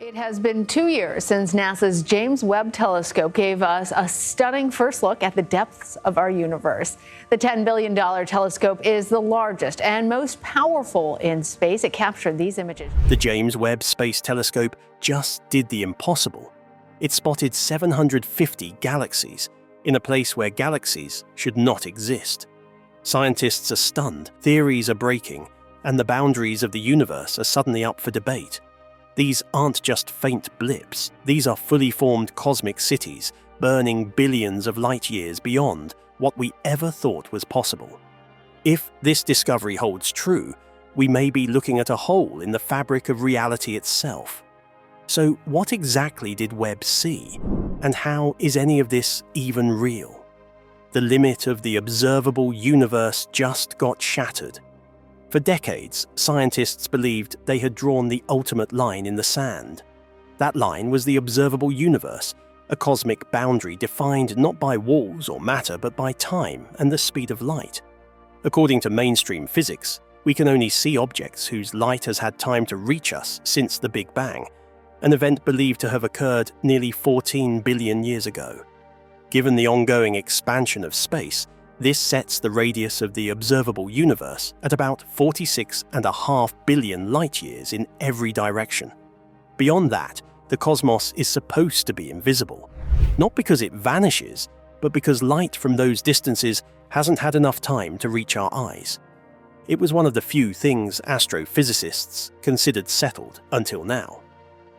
It has been 2 years since NASA's James Webb Telescope gave us a stunning first look at the depths of our universe. The $10 billion telescope is the largest and most powerful in space. It captured these images. The James Webb Space Telescope just did the impossible. It spotted 750 galaxies in a place where galaxies should not exist. Scientists are stunned, theories are breaking, and the boundaries of the universe are suddenly up for debate. These aren't just faint blips, these are fully formed cosmic cities burning billions of light years beyond what we ever thought was possible. If this discovery holds true, we may be looking at a hole in the fabric of reality itself. So what exactly did Webb see? And how is any of this even real? The limit of the observable universe just got shattered. For decades, scientists believed they had drawn the ultimate line in the sand. That line was the observable universe, a cosmic boundary defined not by walls or matter but by time and the speed of light. According to mainstream physics, we can only see objects whose light has had time to reach us since the Big Bang, an event believed to have occurred nearly 14 billion years ago. Given the ongoing expansion of space, this sets the radius of the observable universe at about 46.5 billion light-years in every direction. Beyond that, the cosmos is supposed to be invisible, not because it vanishes, but because light from those distances hasn't had enough time to reach our eyes. It was one of the few things astrophysicists considered settled until now.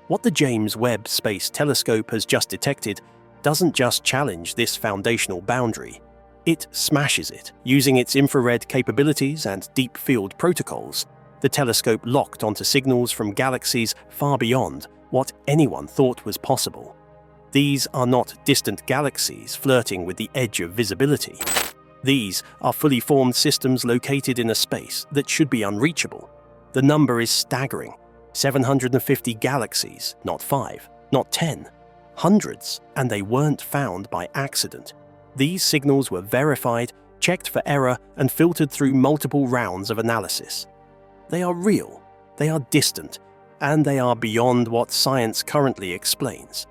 What the James Webb Space Telescope has just detected doesn't just challenge this foundational boundary. It smashes it. Using its infrared capabilities and deep field protocols, the telescope locked onto signals from galaxies far beyond what anyone thought was possible. These are not distant galaxies flirting with the edge of visibility. These are fully formed systems located in a space that should be unreachable. The number is staggering. 750 galaxies, not 5, not 10, hundreds, and they weren't found by accident. These signals were verified, checked for error, and filtered through multiple rounds of analysis. They are real, they are distant, and they are beyond what science currently explains.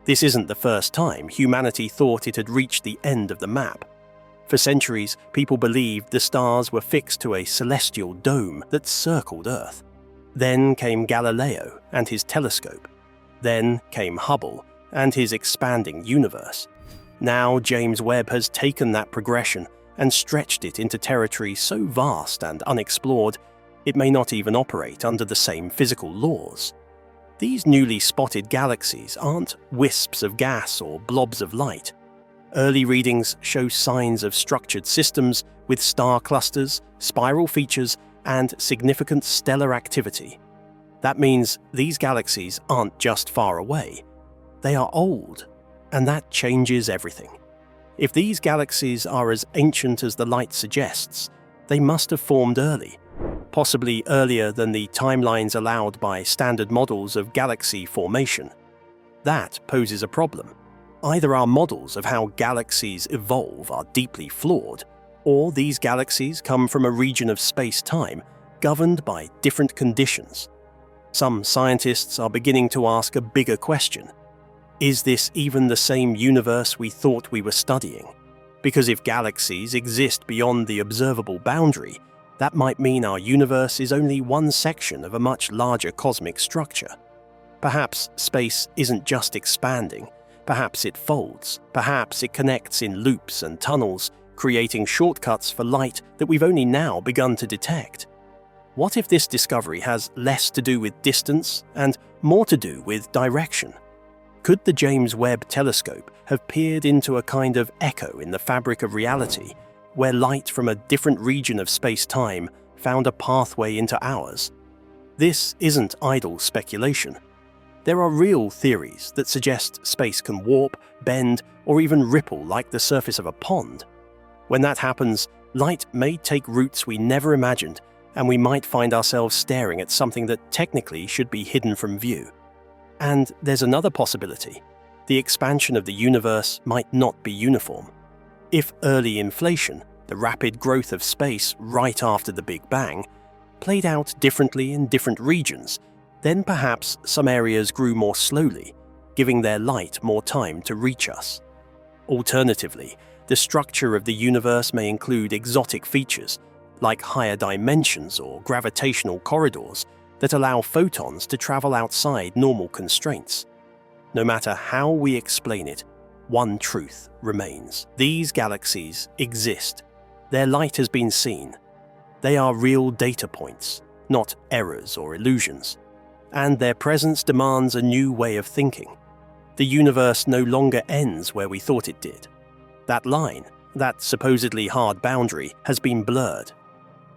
This isn't the first time humanity thought it had reached the end of the map. For centuries, people believed the stars were fixed to a celestial dome that circled Earth. Then came Galileo and his telescope. Then came Hubble and his expanding universe. Now James Webb has taken that progression and stretched it into territory so vast and unexplored, it may not even operate under the same physical laws. These newly spotted galaxies aren't wisps of gas or blobs of light. Early readings show signs of structured systems with star clusters, spiral features, and significant stellar activity. That means these galaxies aren't just far away. They are old. And that changes everything. If these galaxies are as ancient as the light suggests, they must have formed early, possibly earlier than the timelines allowed by standard models of galaxy formation. That poses a problem. Either our models of how galaxies evolve are deeply flawed, or these galaxies come from a region of space-time governed by different conditions. Some scientists are beginning to ask a bigger question. Is this even the same universe we thought we were studying? Because if galaxies exist beyond the observable boundary, that might mean our universe is only one section of a much larger cosmic structure. Perhaps space isn't just expanding, perhaps it folds, perhaps it connects in loops and tunnels, creating shortcuts for light that we've only now begun to detect. What if this discovery has less to do with distance and more to do with direction? Could the James Webb Telescope have peered into a kind of echo in the fabric of reality, where light from a different region of space-time found a pathway into ours? This isn't idle speculation. There are real theories that suggest space can warp, bend, or even ripple like the surface of a pond. When that happens, light may take routes we never imagined, and we might find ourselves staring at something that technically should be hidden from view. And there's another possibility. The expansion of the universe might not be uniform. If early inflation, the rapid growth of space right after the Big Bang, played out differently in different regions, Then perhaps some areas grew more slowly, giving their light more time to reach us. Alternatively, the structure of the universe may include exotic features, like higher dimensions or gravitational corridors that allow photons to travel outside normal constraints. No matter how we explain it, one truth remains. These galaxies exist. Their light has been seen. They are real data points, not errors or illusions. And their presence demands a new way of thinking. The universe no longer ends where we thought it did. That line, that supposedly hard boundary, has been blurred.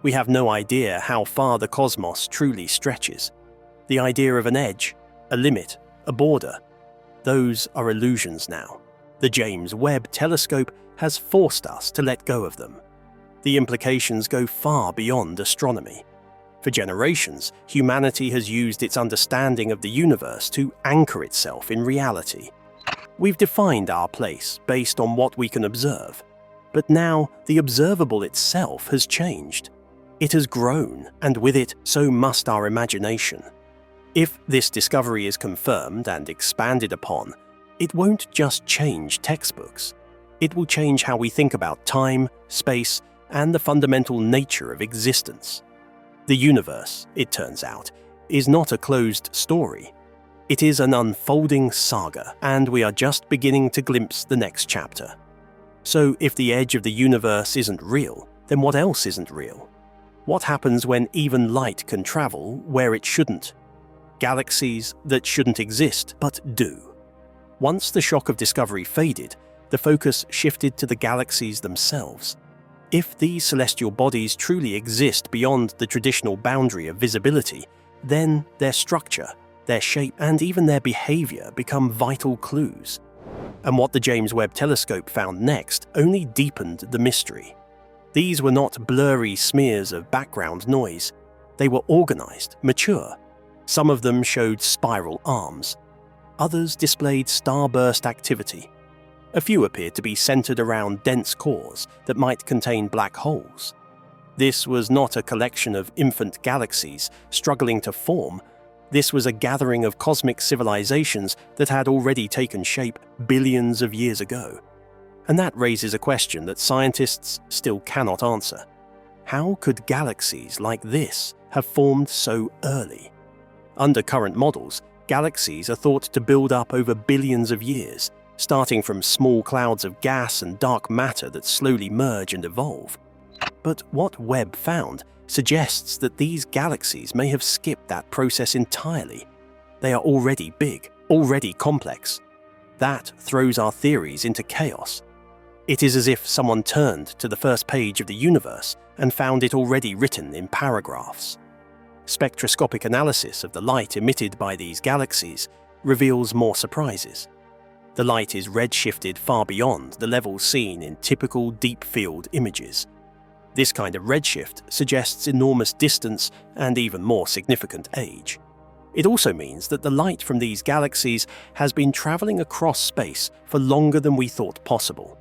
We have no idea how far the cosmos truly stretches. The idea of an edge, a limit, a border, those are illusions now. The James Webb Telescope has forced us to let go of them. The implications go far beyond astronomy. For generations, humanity has used its understanding of the universe to anchor itself in reality. We've defined our place based on what we can observe. But now, the observable itself has changed. It has grown, and with it, so must our imagination. If this discovery is confirmed and expanded upon, it won't just change textbooks. It will change how we think about time, space, and the fundamental nature of existence. The universe, it turns out, is not a closed story. It is an unfolding saga, and we are just beginning to glimpse the next chapter. So if the edge of the universe isn't real, then what else isn't real? What happens when even light can travel where it shouldn't? Galaxies that shouldn't exist, but do. Once the shock of discovery faded, the focus shifted to the galaxies themselves. If these celestial bodies truly exist beyond the traditional boundary of visibility, then their structure, their shape, and even their behavior become vital clues. And what the James Webb Telescope found next only deepened the mystery. These were not blurry smears of background noise. They were organized, mature. Some of them showed spiral arms. Others displayed starburst activity. A few appeared to be centered around dense cores that might contain black holes. This was not a collection of infant galaxies struggling to form. This was a gathering of cosmic civilizations that had already taken shape billions of years ago. And that raises a question that scientists still cannot answer. How could galaxies like this have formed so early? Under current models, galaxies are thought to build up over billions of years, starting from small clouds of gas and dark matter that slowly merge and evolve. But what Webb found suggests that these galaxies may have skipped that process entirely. They are already big, already complex. That throws our theories into chaos. It is as if someone turned to the first page of the universe and found it already written in paragraphs. Spectroscopic analysis of the light emitted by these galaxies reveals more surprises. The light is redshifted far beyond the levels seen in typical deep-field images. This kind of redshift suggests enormous distance and even more significant age. It also means that the light from these galaxies has been traveling across space for longer than we thought possible.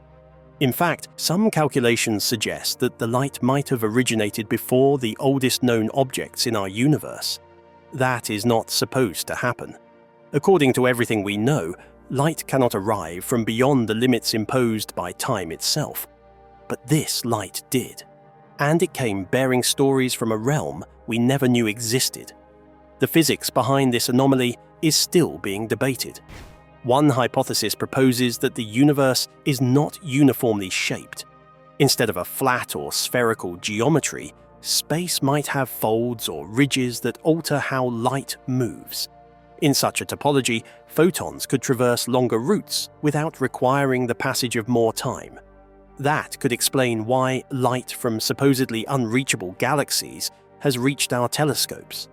In fact, some calculations suggest that the light might have originated before the oldest known objects in our universe. That is not supposed to happen. According to everything we know, light cannot arrive from beyond the limits imposed by time itself. But this light did. And it came bearing stories from a realm we never knew existed. The physics behind this anomaly is still being debated. One hypothesis proposes that the universe is not uniformly shaped. Instead of a flat or spherical geometry, space might have folds or ridges that alter how light moves. In such a topology, photons could traverse longer routes without requiring the passage of more time. That could explain why light from supposedly unreachable galaxies has reached our telescopes.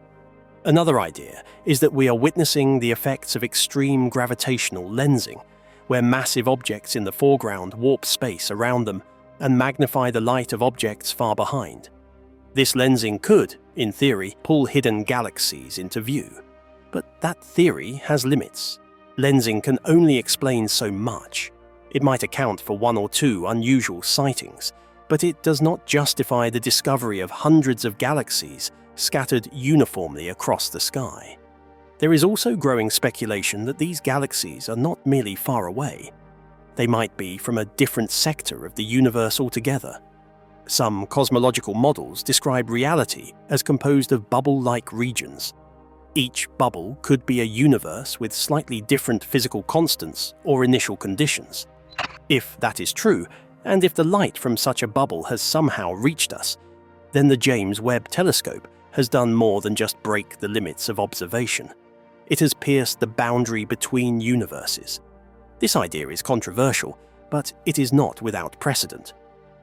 Another idea is that we are witnessing the effects of extreme gravitational lensing, where massive objects in the foreground warp space around them and magnify the light of objects far behind. This lensing could, in theory, pull hidden galaxies into view. But that theory has limits. Lensing can only explain so much. It might account for one or two unusual sightings, but it does not justify the discovery of hundreds of galaxies scattered uniformly across the sky. There is also growing speculation that these galaxies are not merely far away. They might be from a different sector of the universe altogether. Some cosmological models describe reality as composed of bubble-like regions. Each bubble could be a universe with slightly different physical constants or initial conditions. If that is true, and if the light from such a bubble has somehow reached us, then the James Webb Telescope has done more than just break the limits of observation. It has pierced the boundary between universes. This idea is controversial, but it is not without precedent.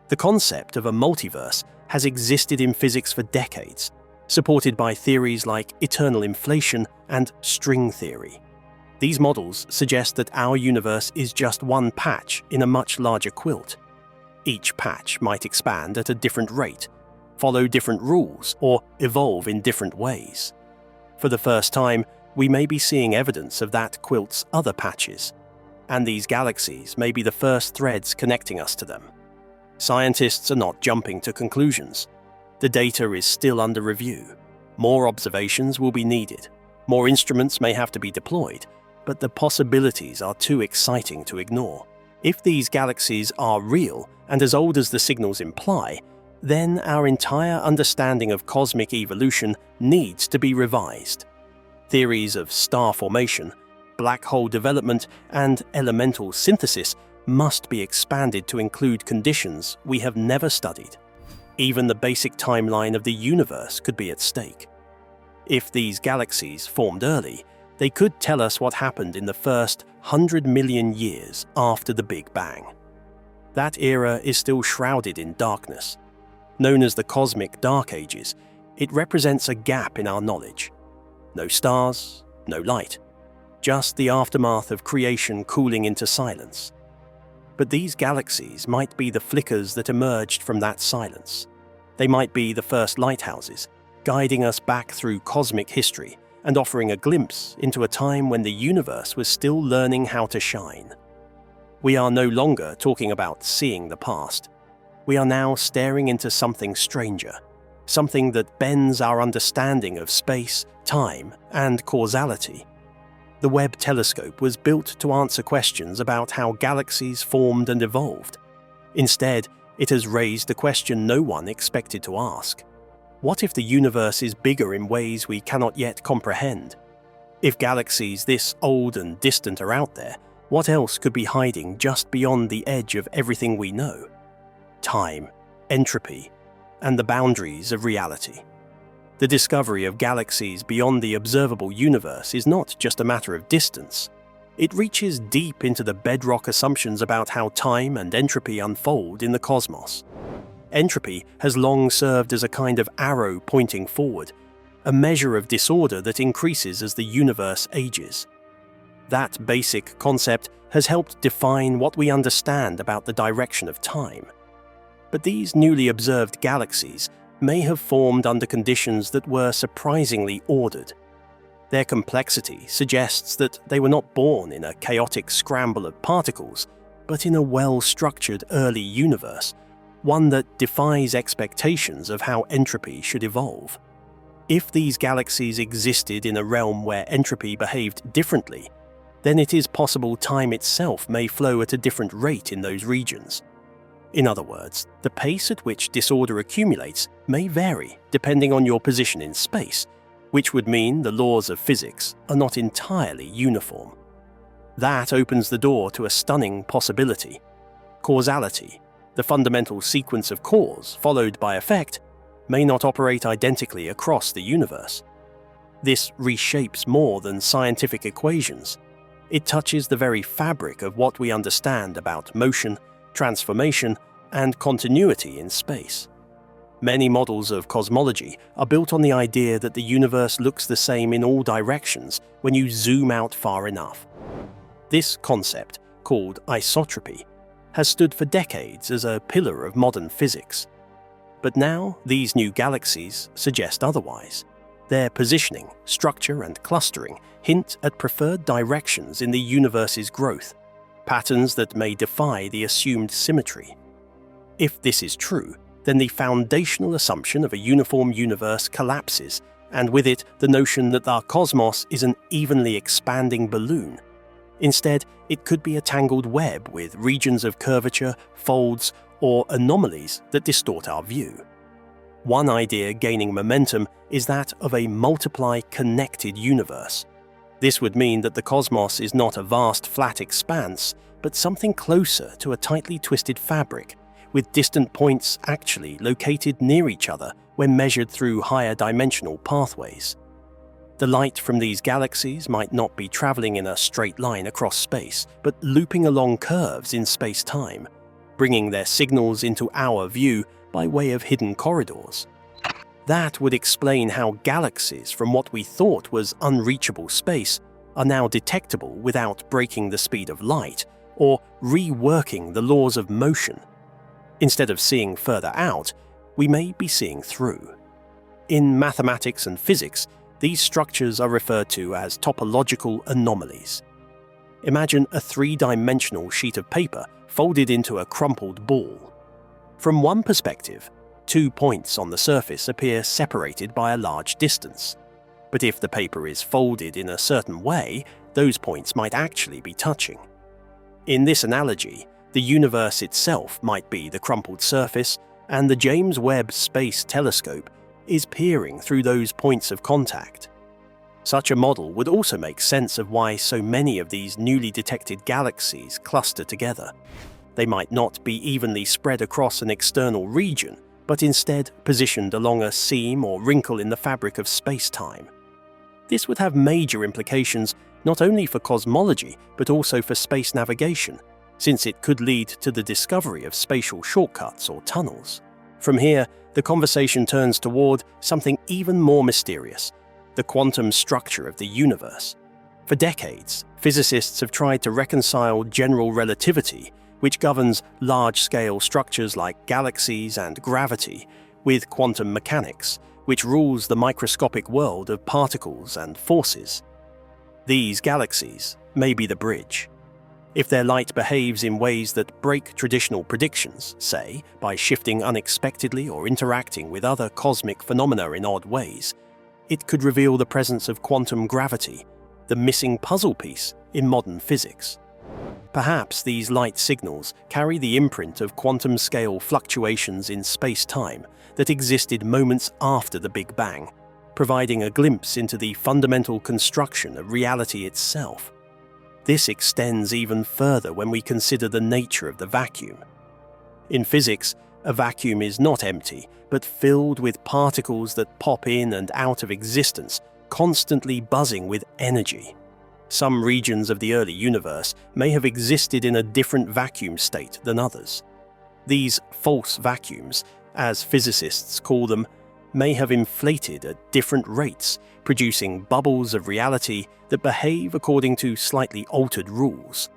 The concept of a multiverse has existed in physics for decades, supported by theories like eternal inflation and string theory. These models suggest that our universe is just one patch in a much larger quilt. Each patch might expand at a different rate, follow different rules, or evolve in different ways. For the first time, we may be seeing evidence of that quilt's other patches, and these galaxies may be the first threads connecting us to them. Scientists are not jumping to conclusions. The data is still under review. More observations will be needed. More instruments may have to be deployed, but the possibilities are too exciting to ignore. If these galaxies are real and as old as the signals imply, then our entire understanding of cosmic evolution needs to be revised. Theories of star formation, black hole development, and elemental synthesis must be expanded to include conditions we have never studied. Even the basic timeline of the universe could be at stake. If these galaxies formed early, they could tell us what happened in the first 100 million years after the Big Bang. That era is still shrouded in darkness. Known as the Cosmic Dark Ages, it represents a gap in our knowledge. No stars, no light, just the aftermath of creation cooling into silence. But these galaxies might be the flickers that emerged from that silence. They might be the first lighthouses, guiding us back through cosmic history and offering a glimpse into a time when the universe was still learning how to shine. We are no longer talking about seeing the past. We are now staring into something stranger, something that bends our understanding of space, time, and causality. The Webb telescope was built to answer questions about how galaxies formed and evolved. Instead, it has raised a question no one expected to ask. What if the universe is bigger in ways we cannot yet comprehend? If galaxies this old and distant are out there, what else could be hiding just beyond the edge of everything we know? Time, entropy, and the boundaries of reality. The discovery of galaxies beyond the observable universe is not just a matter of distance. It reaches deep into the bedrock assumptions about how time and entropy unfold in the cosmos. Entropy has long served as a kind of arrow pointing forward, a measure of disorder that increases as the universe ages. That basic concept has helped define what we understand about the direction of time. But these newly observed galaxies may have formed under conditions that were surprisingly ordered. Their complexity suggests that they were not born in a chaotic scramble of particles, but in a well-structured early universe, one that defies expectations of how entropy should evolve. If these galaxies existed in a realm where entropy behaved differently, then it is possible time itself may flow at a different rate in those regions. In other words, the pace at which disorder accumulates may vary depending on your position in space, which would mean the laws of physics are not entirely uniform. That opens the door to a stunning possibility. Causality, the fundamental sequence of cause followed by effect, may not operate identically across the universe. This reshapes more than scientific equations. It touches the very fabric of what we understand about motion, transformation, and continuity in space. Many models of cosmology are built on the idea that the universe looks the same in all directions when you zoom out far enough. This concept, called isotropy, has stood for decades as a pillar of modern physics. But now, these new galaxies suggest otherwise. Their positioning, structure, and clustering hint at preferred directions in the universe's growth, patterns that may defy the assumed symmetry. If this is true, then the foundational assumption of a uniform universe collapses, and with it the notion that our cosmos is an evenly expanding balloon. Instead, it could be a tangled web with regions of curvature, folds, or anomalies that distort our view. One idea gaining momentum is that of a multiply connected universe. This would mean that the cosmos is not a vast flat expanse, but something closer to a tightly twisted fabric, with distant points actually located near each other when measured through higher dimensional pathways. The light from these galaxies might not be traveling in a straight line across space, but looping along curves in space-time, bringing their signals into our view by way of hidden corridors. That would explain how galaxies from what we thought was unreachable space are now detectable without breaking the speed of light or reworking the laws of motion. Instead of seeing further out, we may be seeing through. In mathematics and physics, these structures are referred to as topological anomalies. Imagine a three-dimensional sheet of paper folded into a crumpled ball. From one perspective, 2 points on the surface appear separated by a large distance. But if the paper is folded in a certain way, those points might actually be touching. In this analogy, the universe itself might be the crumpled surface, and the James Webb Space Telescope is peering through those points of contact. Such a model would also make sense of why so many of these newly detected galaxies cluster together. They might not be evenly spread across an external region, but instead positioned along a seam or wrinkle in the fabric of space-time. This would have major implications not only for cosmology, but also for space navigation, since it could lead to the discovery of spatial shortcuts or tunnels. From here, the conversation turns toward something even more mysterious: the quantum structure of the universe. For decades, physicists have tried to reconcile general relativity, which governs large-scale structures like galaxies and gravity, with quantum mechanics, which rules the microscopic world of particles and forces. These galaxies may be the bridge. If their light behaves in ways that break traditional predictions, say, by shifting unexpectedly or interacting with other cosmic phenomena in odd ways, it could reveal the presence of quantum gravity, the missing puzzle piece in modern physics. Perhaps these light signals carry the imprint of quantum-scale fluctuations in space-time that existed moments after the Big Bang, providing a glimpse into the fundamental construction of reality itself. This extends even further when we consider the nature of the vacuum. In physics, a vacuum is not empty, but filled with particles that pop in and out of existence, constantly buzzing with energy. Some regions of the early universe may have existed in a different vacuum state than others. These false vacuums, as physicists call them, may have inflated at different rates, producing bubbles of reality that behave according to slightly altered rules.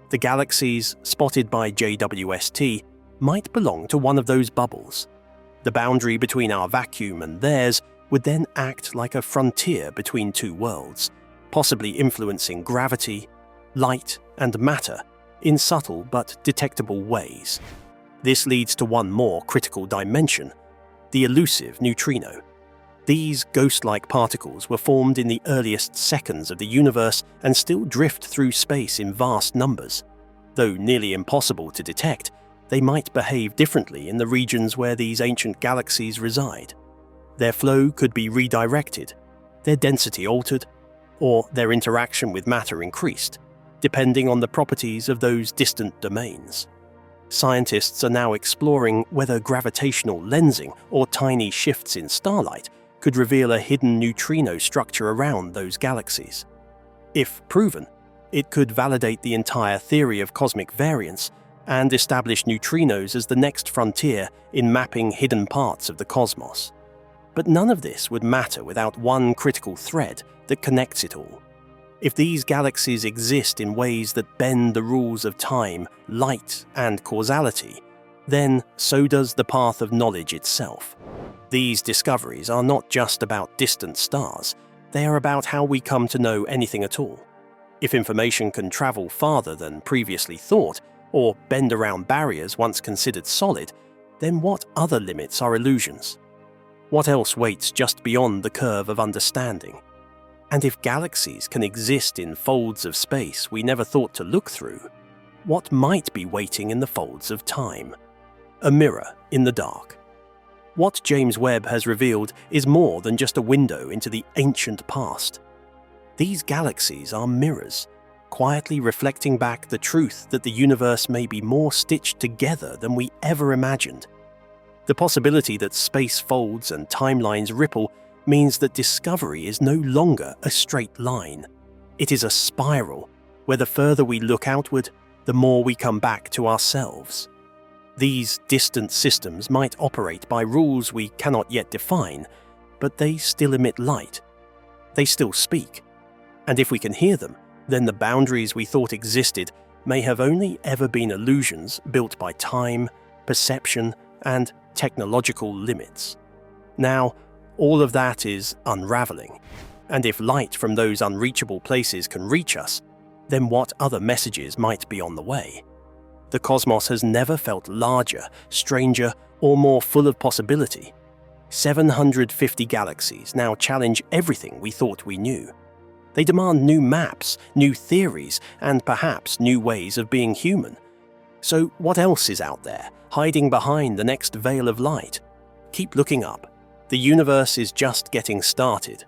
The galaxies spotted by JWST might belong to one of those bubbles. The boundary between our vacuum and theirs would then act like a frontier between two worlds, possibly influencing gravity, light, and matter in subtle but detectable ways. This leads to one more critical dimension: the elusive neutrino. These ghost-like particles were formed in the earliest seconds of the universe and still drift through space in vast numbers. Though nearly impossible to detect, they might behave differently in the regions where these ancient galaxies reside. Their flow could be redirected, their density altered, or their interaction with matter increased, depending on the properties of those distant domains. Scientists are now exploring whether gravitational lensing or tiny shifts in starlight could reveal a hidden neutrino structure around those galaxies. If proven, it could validate the entire theory of cosmic variance and establish neutrinos as the next frontier in mapping hidden parts of the cosmos. But none of this would matter without one critical thread that connects it all. If these galaxies exist in ways that bend the rules of time, light, and causality, then so does the path of knowledge itself. These discoveries are not just about distant stars, they are about how we come to know anything at all. If information can travel farther than previously thought, or bend around barriers once considered solid, then what other limits are illusions? What else waits just beyond the curve of understanding? And if galaxies can exist in folds of space we never thought to look through, what might be waiting in the folds of time? A mirror in the dark. What James Webb has revealed is more than just a window into the ancient past. These galaxies are mirrors, quietly reflecting back the truth that the universe may be more stitched together than we ever imagined. The possibility that space folds and timelines ripple means that discovery is no longer a straight line. It is a spiral, where the further we look outward, the more we come back to ourselves. These distant systems might operate by rules we cannot yet define, but they still emit light. They still speak. And if we can hear them, then the boundaries we thought existed may have only ever been illusions built by time, perception, and technological limits. Now, all of that is unraveling, and if light from those unreachable places can reach us, then what other messages might be on the way? The cosmos has never felt larger, stranger, or more full of possibility. 750 galaxies now challenge everything we thought we knew. They demand new maps, new theories, and perhaps new ways of being human. So what else is out there, hiding behind the next veil of light? Keep looking up. The universe is just getting started,